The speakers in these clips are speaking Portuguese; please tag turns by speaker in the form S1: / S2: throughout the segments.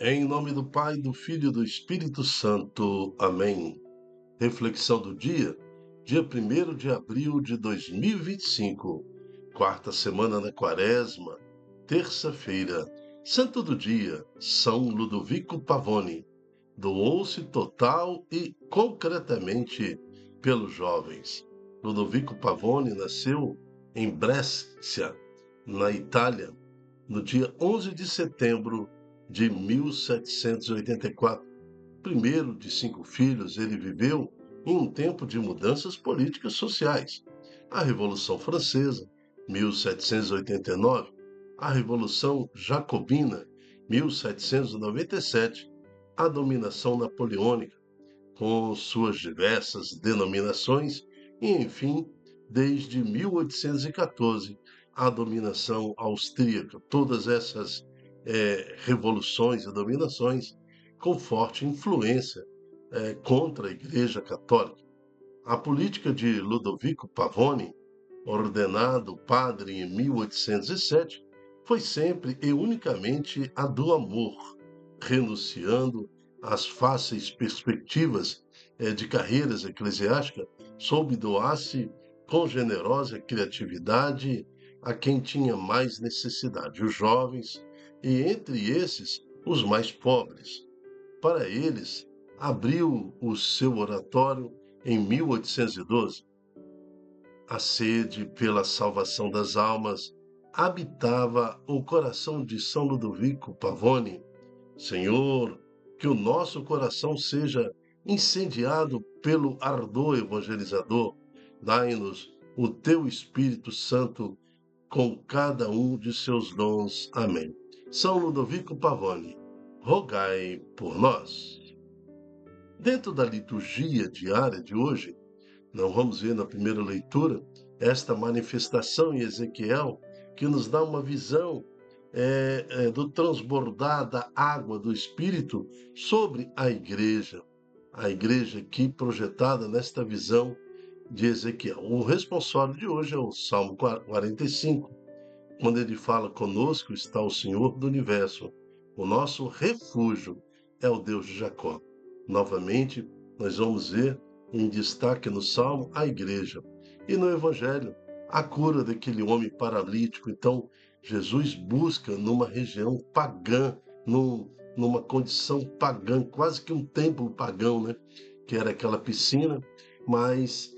S1: Em nome do Pai, do Filho e do Espírito Santo. Amém. Reflexão do dia 1º de abril de 2025, quarta semana da Quaresma, terça-feira. Santo do dia, São Ludovico Pavoni. Doou-se total e concretamente pelos jovens. Ludovico Pavoni nasceu em Brescia, na Itália, no dia 11 de setembro de 1784. Primeiro de 5 filhos, ele viveu em um tempo de mudanças políticas sociais. A Revolução Francesa, 1789, a Revolução Jacobina, 1797, a dominação napoleônica, com suas diversas denominações, e, enfim, desde 1814, a dominação austríaca. Todas essas revoluções e dominações com forte influência contra a Igreja Católica. A política de Ludovico Pavoni, ordenado padre em 1807, foi sempre e unicamente a do amor, renunciando às fáceis perspectivas de carreiras eclesiásticas, soube doar-se com generosa criatividade a quem tinha mais necessidade, os jovens, e entre esses, os mais pobres. Para eles, abriu o seu oratório em 1812. A sede pela salvação das almas habitava o coração de São Ludovico Pavoni. Senhor, que o nosso coração seja incendiado pelo ardor evangelizador. Dai-nos o teu Espírito Santo com cada um de seus dons. Amém. São Ludovico Pavoni, rogai por nós. Dentro da liturgia diária de hoje, nós vamos ver na primeira leitura esta manifestação em Ezequiel, que nos dá uma visão do transbordar da água do Espírito sobre a igreja aqui projetada nesta visão de Ezequiel. O responsório de hoje é o Salmo 45, quando ele fala: conosco está o Senhor do Universo, o nosso refúgio é o Deus de Jacó. Novamente, nós vamos ver em destaque no Salmo a igreja. E no Evangelho, a cura daquele homem paralítico. Então, Jesus busca numa região pagã, numa condição pagã, quase que um templo pagão, né? Que era aquela piscina, mas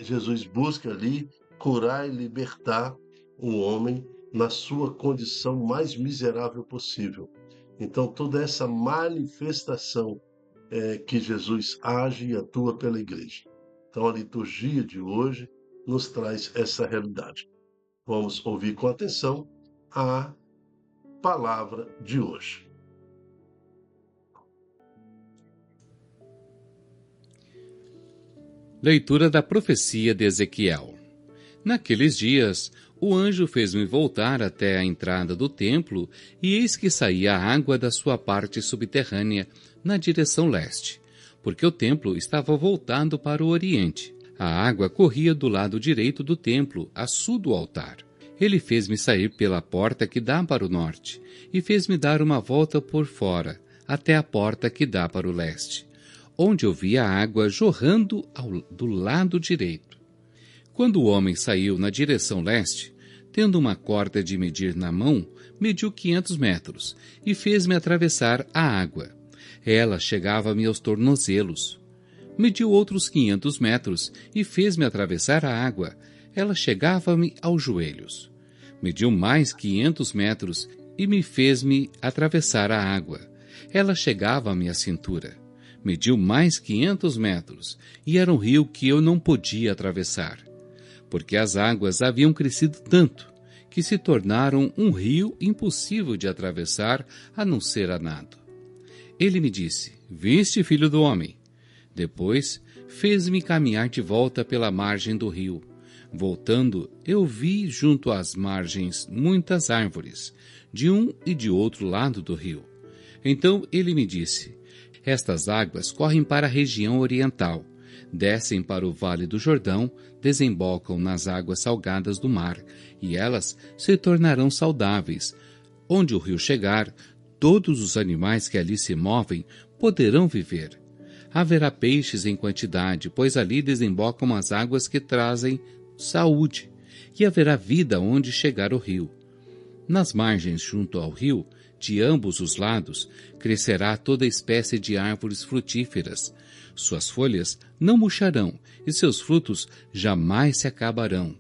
S1: Jesus busca ali curar e libertar o homem na sua condição mais miserável possível. Então, toda essa manifestação que Jesus age e atua pela igreja. Então, a liturgia de hoje nos traz essa realidade. Vamos ouvir com atenção a palavra de hoje.
S2: Leitura da profecia de Ezequiel. Naqueles dias, o anjo fez-me voltar até a entrada do templo, e eis que saía água da sua parte subterrânea, na direção leste, porque o templo estava voltado para o oriente. A água corria do lado direito do templo, a sul do altar. Ele fez-me sair pela porta que dá para o norte, e fez-me dar uma volta por fora, até a porta que dá para o leste, onde eu vi a água jorrando do lado direito. Quando o homem saiu na direção leste, tendo uma corda de medir na mão, mediu 500 metros, e fez-me atravessar a água. Ela chegava-me aos tornozelos. Mediu outros 500 metros, e fez-me atravessar a água. Ela chegava-me aos joelhos. Mediu mais 500 metros, e me fez-me atravessar a água. Ela chegava-me à cintura. Mediu mais 500 metros, e era um rio que eu não podia atravessar, porque as águas haviam crescido tanto, que se tornaram um rio impossível de atravessar, a não ser a nado. Ele me disse: viste, filho do homem? Depois fez-me caminhar de volta pela margem do rio. Voltando, eu vi junto às margens muitas árvores, de um e de outro lado do rio. Então ele me disse: estas águas correm para a região oriental, descem para o vale do Jordão, desembocam nas águas salgadas do mar, e elas se tornarão saudáveis. Onde o rio chegar, todos os animais que ali se movem poderão viver. Haverá peixes em quantidade, pois ali desembocam as águas que trazem saúde, e haverá vida onde chegar o rio. Nas margens junto ao rio, de ambos os lados, crescerá toda espécie de árvores frutíferas. Suas folhas não murcharão e seus frutos jamais se acabarão.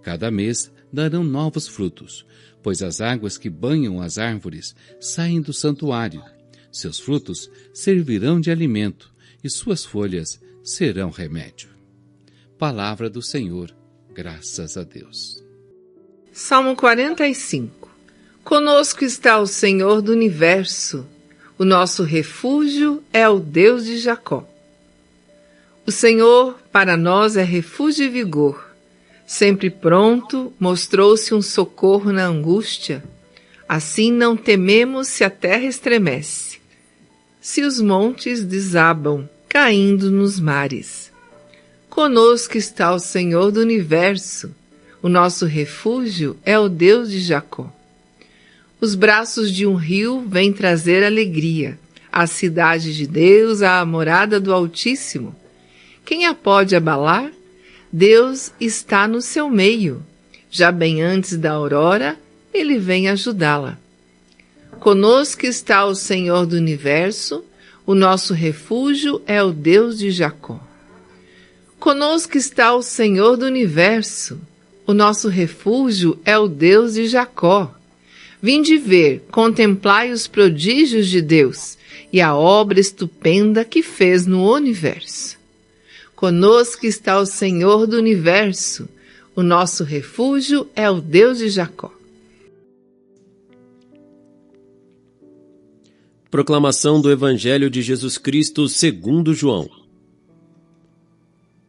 S2: Cada mês darão novos frutos, pois as águas que banham as árvores saem do santuário. Seus frutos servirão de alimento e suas folhas serão remédio. Palavra do Senhor, graças a Deus.
S3: Salmo 45. Conosco está o Senhor do Universo, o nosso refúgio é o Deus de Jacó. O Senhor para nós é refúgio e vigor. Sempre pronto, mostrou-se um socorro na angústia. Assim não tememos se a terra estremece, se os montes desabam, caindo nos mares. Conosco está o Senhor do Universo, o nosso refúgio é o Deus de Jacó. Os braços de um rio vêm trazer alegria, a cidade de Deus, a morada do Altíssimo. Quem a pode abalar? Deus está no seu meio. Já bem antes da aurora, ele vem ajudá-la. Conosco está o Senhor do Universo, o nosso refúgio é o Deus de Jacó. Conosco está o Senhor do Universo, o nosso refúgio é o Deus de Jacó. Vinde ver, contemplai os prodígios de Deus e a obra estupenda que fez no universo. Conosco está o Senhor do Universo, o nosso refúgio é o Deus de Jacó.
S4: Proclamação do Evangelho de Jesus Cristo segundo João.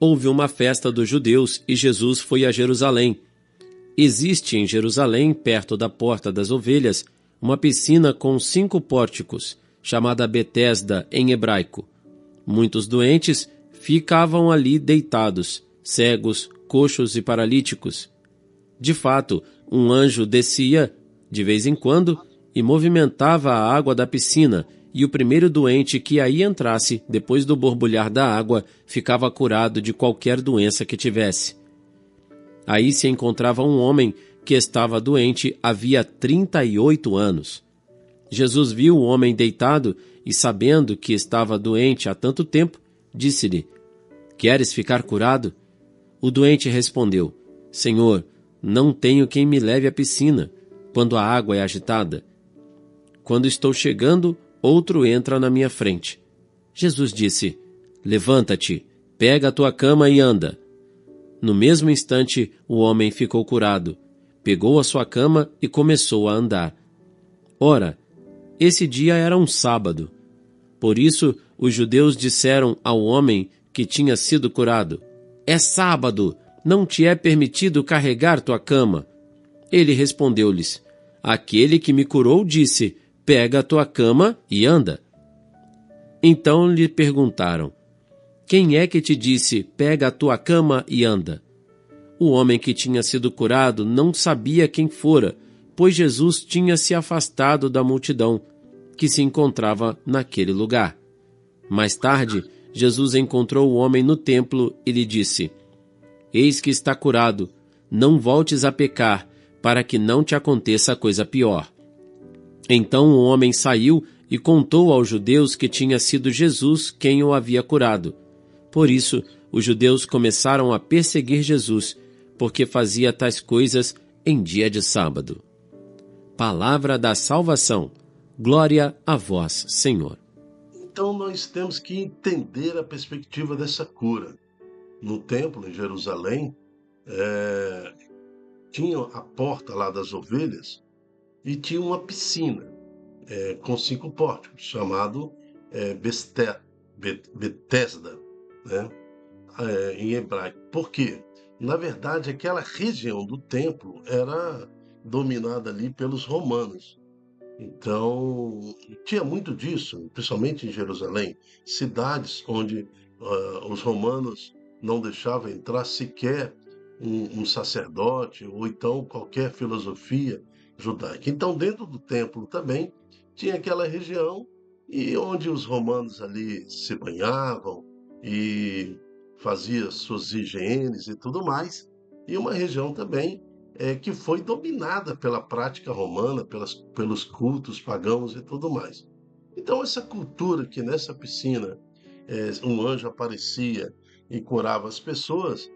S4: Houve uma festa dos judeus e Jesus foi a Jerusalém. Existe em Jerusalém, perto da Porta das Ovelhas, uma piscina com 5 pórticos, chamada Betesda em hebraico. Muitos doentes ficavam ali deitados, cegos, coxos e paralíticos. De fato, um anjo descia, de vez em quando, e movimentava a água da piscina, e o primeiro doente que aí entrasse, depois do borbulhar da água, ficava curado de qualquer doença que tivesse. Aí se encontrava um homem que estava doente havia 38 anos. Jesus viu o homem deitado e, sabendo que estava doente há tanto tempo, disse-lhe: Queres ficar curado? O doente respondeu: Senhor, não tenho quem me leve à piscina, quando a água é agitada. Quando estou chegando, outro entra na minha frente. Jesus disse: Levanta-te, pega a tua cama e anda. No mesmo instante, o homem ficou curado, pegou a sua cama e começou a andar. Ora, esse dia era um sábado. Por isso, os judeus disseram ao homem que tinha sido curado: É sábado, não te é permitido carregar tua cama. Ele respondeu-lhes: Aquele que me curou disse: Pega a tua cama e anda. Então lhe perguntaram: Quem é que te disse: Pega a tua cama e anda? O homem que tinha sido curado não sabia quem fora, pois Jesus tinha se afastado da multidão que se encontrava naquele lugar. Mais tarde, Jesus encontrou o homem no templo e lhe disse: Eis que está curado, não voltes a pecar, para que não te aconteça coisa pior. Então o homem saiu e contou aos judeus que tinha sido Jesus quem o havia curado. Por isso, os judeus começaram a perseguir Jesus, porque fazia tais coisas em dia de sábado. Palavra da salvação. Glória a vós, Senhor.
S1: Então nós temos que entender a perspectiva dessa cura. No templo, em Jerusalém, tinha a porta lá das ovelhas e tinha uma piscina com 5 pórticos, chamado Betesda, né? Em hebraico. Por quê? Na verdade, aquela região do templo era dominada ali pelos romanos. Então, tinha muito disso, principalmente em Jerusalém, cidades onde os romanos não deixavam entrar sequer um sacerdote ou então qualquer filosofia judaica. Então, dentro do templo também tinha aquela região e onde os romanos ali se banhavam e faziam suas higienes e tudo mais, e uma região também que foi dominada pela prática romana, pelos cultos pagãos e tudo mais. Então, essa cultura que nessa piscina um anjo aparecia e curava as pessoas,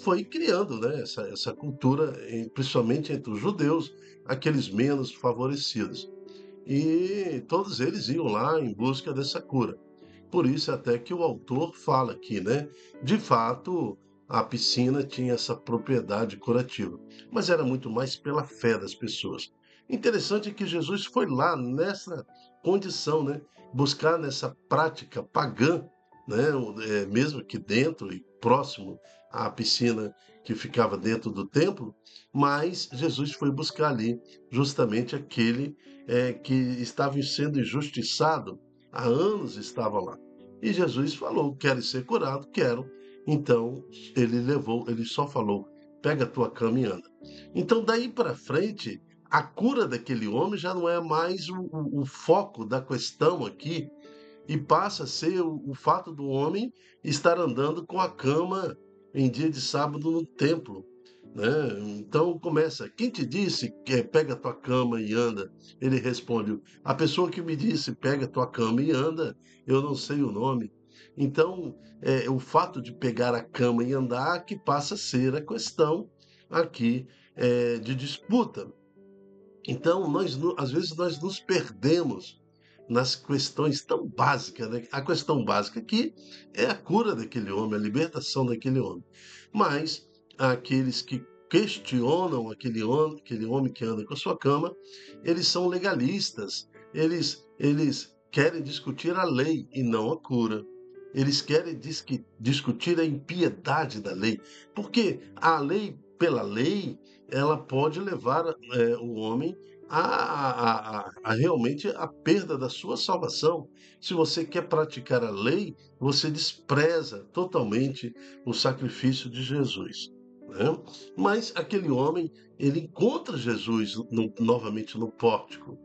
S1: foi criando, né, essa cultura, principalmente entre os judeus, aqueles menos favorecidos. E todos eles iam lá em busca dessa cura. Por isso até que o autor fala aqui, né? De fato, a piscina tinha essa propriedade curativa, mas era muito mais pela fé das pessoas. Interessante é que Jesus foi lá nessa condição, né? Buscar nessa prática pagã, né? Mesmo que dentro e próximo à piscina que ficava dentro do templo, mas Jesus foi buscar ali justamente aquele que estava sendo injustiçado há anos, estava lá. E Jesus falou: queres ser curado? Quero. Então ele só falou: pega a tua cama e anda. Então daí para frente, a cura daquele homem já não é mais o foco da questão aqui, e passa a ser o fato do homem estar andando com a cama em dia de sábado no templo, né? Então começa: quem te disse que pega a tua cama e anda? Ele responde: a pessoa que me disse pega a tua cama e anda, eu não sei o nome. Então, o fato de pegar a cama e andar que passa a ser a questão aqui de disputa. Então, às vezes nós nos perdemos nas questões tão básicas, né? A questão básica aqui é a cura daquele homem, a libertação daquele homem. Mas aqueles que questionam aquele homem que anda com a sua cama, eles são legalistas, eles querem discutir a lei e não a cura. Eles querem discutir a impiedade da lei, porque a lei, pela lei, ela pode levar o homem a realmente a perda da sua salvação. Se você quer praticar a lei, você despreza totalmente o sacrifício de Jesus, né? Mas aquele homem, ele encontra Jesus novamente no pórtico.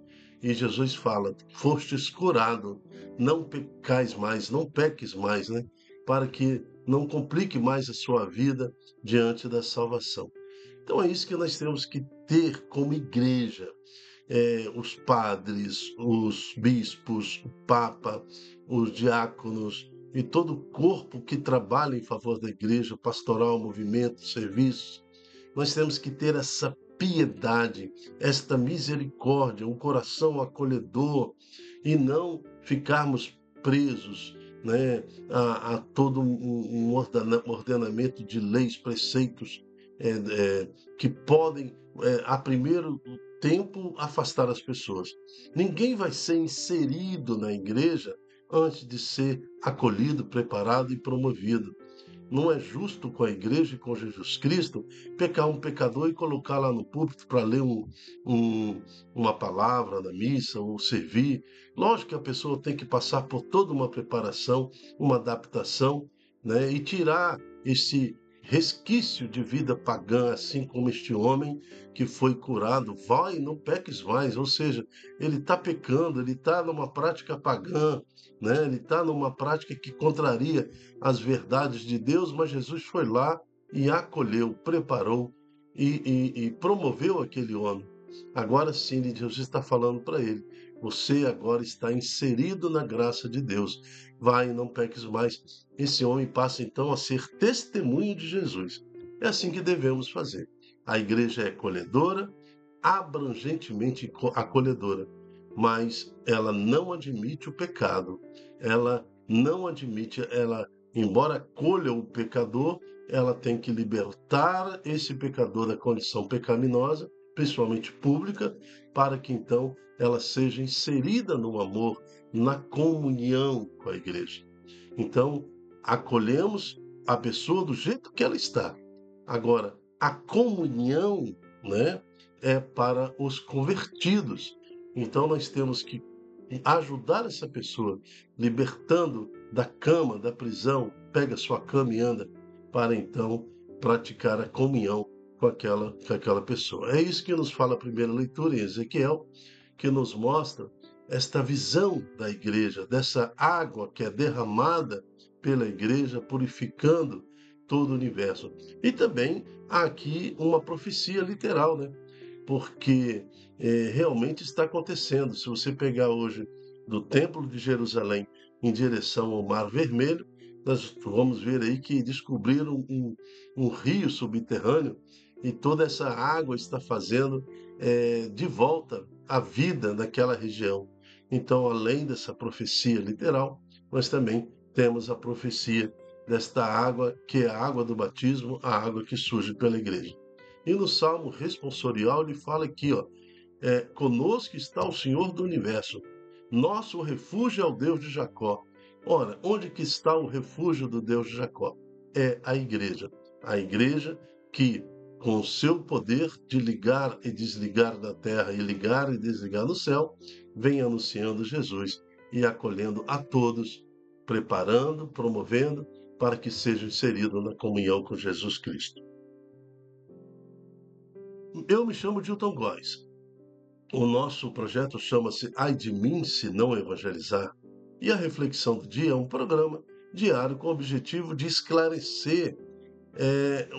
S1: E Jesus fala: fostes curado, não pecais mais, não peques mais, né? Para que não complique mais a sua vida diante da salvação. Então é isso que nós temos que ter como igreja. Os padres, os bispos, o Papa, os diáconos e todo o corpo que trabalha em favor da igreja, pastoral, movimento, serviços, nós temos que ter essa piedade, esta misericórdia, um coração acolhedor e não ficarmos presos, né, a todo um ordenamento de leis, preceitos que podem, a primeiro tempo, afastar as pessoas. Ninguém vai ser inserido na igreja antes de ser acolhido, preparado e promovido. Não é justo com a igreja e com Jesus Cristo pecar um pecador e colocar lá no púlpito para ler uma palavra na missa ou servir. Lógico que a pessoa tem que passar por toda uma preparação, uma adaptação, né? E tirar esse resquício de vida pagã, assim como este homem que foi curado. Vai, não peques mais. Ou seja, ele está pecando, ele está numa prática pagã, né? Ele está numa prática que contraria as verdades de Deus, mas Jesus foi lá e acolheu, preparou e promoveu aquele homem. Agora sim, Jesus está falando para ele: você agora está inserido na graça de Deus. Vai, não peques mais. Esse homem passa então a ser testemunho de Jesus. É assim que devemos fazer. A igreja é acolhedora, abrangentemente acolhedora, mas ela não admite o pecado. Ela não admite, embora acolha o pecador, ela tem que libertar esse pecador da condição pecaminosa, principalmente pública, para que então ela seja inserida no amor, na comunhão com a igreja. Então, acolhemos a pessoa do jeito que ela está. Agora, a comunhão, né, é para os convertidos. Então, nós temos que ajudar essa pessoa, libertando da cama, da prisão, pega sua cama e anda, para então praticar a comunhão com aquela pessoa. É isso que nos fala a primeira leitura em Ezequiel, que nos mostra esta visão da igreja, dessa água que é derramada pela igreja, purificando todo o universo. E também há aqui uma profecia literal, né? Porque realmente está acontecendo. Se você pegar hoje do Templo de Jerusalém em direção ao Mar Vermelho, nós vamos ver aí que descobriram um rio subterrâneo e toda essa água está fazendo de volta a vida naquela região. Então, além dessa profecia literal, nós também temos a profecia desta água, que é a água do batismo, a água que surge pela igreja. E no Salmo responsorial ele fala aqui, ó, conosco está o Senhor do Universo, nosso refúgio é o Deus de Jacó. Ora, onde que está o refúgio do Deus de Jacó? É a igreja que, com o seu poder de ligar e desligar da terra e ligar e desligar no céu, vem anunciando Jesus e acolhendo a todos, preparando, promovendo para que sejam inseridos na comunhão com Jesus Cristo. Eu me chamo Dilton Góes. O nosso projeto chama-se Ai de mim se não evangelizar. E a Reflexão do Dia é um programa diário com o objetivo de esclarecer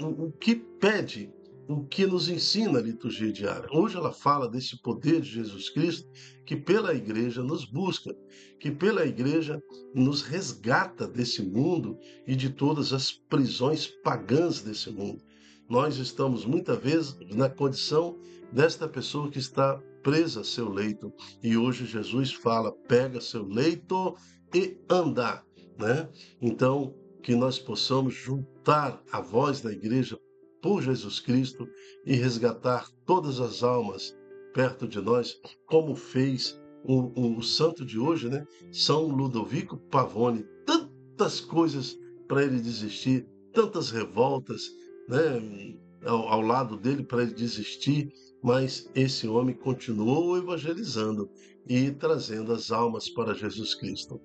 S1: o que pede, o que nos ensina a liturgia diária. Hoje ela fala desse poder de Jesus Cristo que pela igreja nos busca, que pela igreja nos resgata desse mundo e de todas as prisões pagãs desse mundo. Nós estamos muitas vezes na condição desta pessoa que está presa a seu leito e hoje Jesus fala, pega seu leito e anda, né? Então, que nós possamos juntar a voz da igreja por Jesus Cristo e resgatar todas as almas perto de nós, como fez o santo de hoje, né? São Ludovico Pavone. Tantas coisas para ele desistir, tantas revoltas, né? Ao lado dele para ele desistir, mas esse homem continuou evangelizando e trazendo as almas para Jesus Cristo.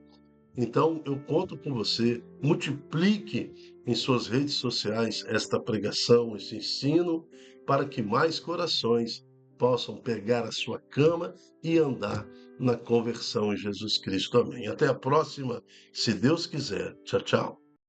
S1: Então, eu conto com você, multiplique em suas redes sociais esta pregação, esse ensino, para que mais corações possam pegar a sua cama e andar na conversão em Jesus Cristo. Amém. Até a próxima, se Deus quiser. Tchau, tchau.